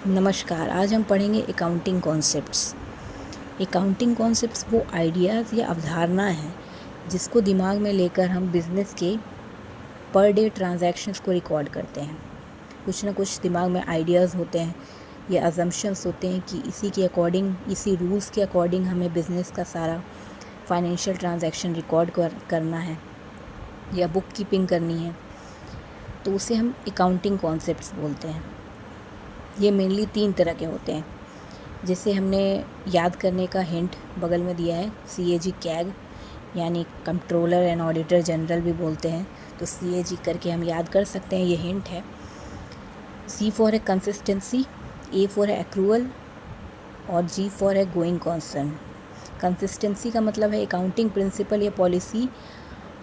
नमस्कार। आज हम पढ़ेंगे अकाउंटिंग कॉन्सेप्ट्स। अकाउंटिंग कॉन्सेप्ट्स वो आइडियाज़ या अवधारणा है जिसको दिमाग में लेकर हम बिज़नेस के पर डे ट्रांजैक्शंस को रिकॉर्ड करते हैं। कुछ ना कुछ दिमाग में आइडियाज़ होते हैं या अजम्पशंस होते हैं कि इसी के अकॉर्डिंग, इसी रूल्स के अकॉर्डिंग हमें बिज़नेस का सारा फाइनेंशियल ट्रांजैक्शन रिकॉर्ड करना है या बुक कीपिंग करनी है, तो उसे हम अकाउंटिंग कॉन्सेप्ट्स बोलते हैं। ये मेनली 3 तरह के होते हैं, जिसे हमने याद करने का हिंट बगल में दिया है। CAG कैग यानी कंट्रोलर एंड ऑडिटर जनरल भी बोलते हैं, तो CAG करके हम याद कर सकते हैं, ये हिंट है। C फॉर है कंसिस्टेंसी, A फॉर है एक्रूअल और G फॉर है गोइंग कॉन्सर्न। कंसिस्टेंसी का मतलब है अकाउंटिंग प्रिंसिपल या पॉलिसी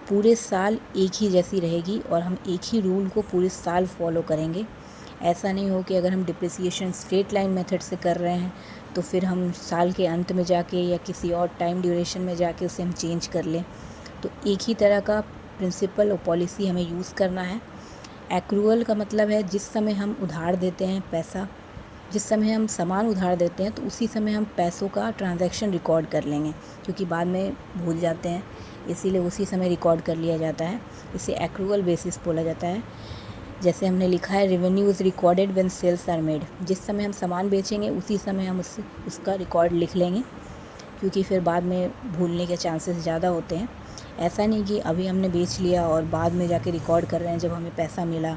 पूरे साल एक ही जैसी रहेगी और हम एक ही रूल को पूरे साल फॉलो करेंगे। ऐसा नहीं हो कि अगर हम डिप्रिसिएशन स्ट्रेट लाइन मेथड से कर रहे हैं तो फिर हम साल के अंत में जाके या किसी और टाइम ड्यूरेशन में जाके उसे हम चेंज कर लें। तो एक ही तरह का प्रिंसिपल और पॉलिसी हमें यूज़ करना है। एक्रूअल का मतलब है जिस समय हम उधार देते हैं पैसा, जिस समय हम सामान उधार देते हैं तो उसी समय हम पैसों का ट्रांजैक्शन रिकॉर्ड कर लेंगे, क्योंकि बाद में भूल जाते हैं, इसीलिए उसी समय रिकॉर्ड कर लिया जाता है। इसे एक्रूअल बेसिस बोला जाता है। जैसे हमने लिखा है revenue is recorded when sales are made, जिस समय हम सामान बेचेंगे उसी समय हम उसका रिकॉर्ड लिख लेंगे, क्योंकि फिर बाद में भूलने के चांसेस ज़्यादा होते हैं। ऐसा नहीं कि अभी हमने बेच लिया और बाद में जाके रिकॉर्ड कर रहे हैं जब हमें पैसा मिला।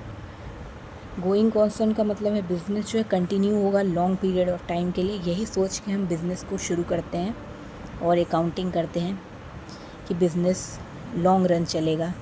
गोइंग कॉन्सर्न का मतलब है बिज़नेस जो है कंटिन्यू होगा लॉन्ग पीरियड ऑफ टाइम के लिए। यही सोच के हम बिज़नेस को शुरू करते हैं और अकाउंटिंग करते हैं कि बिज़नेस लॉन्ग रन चलेगा।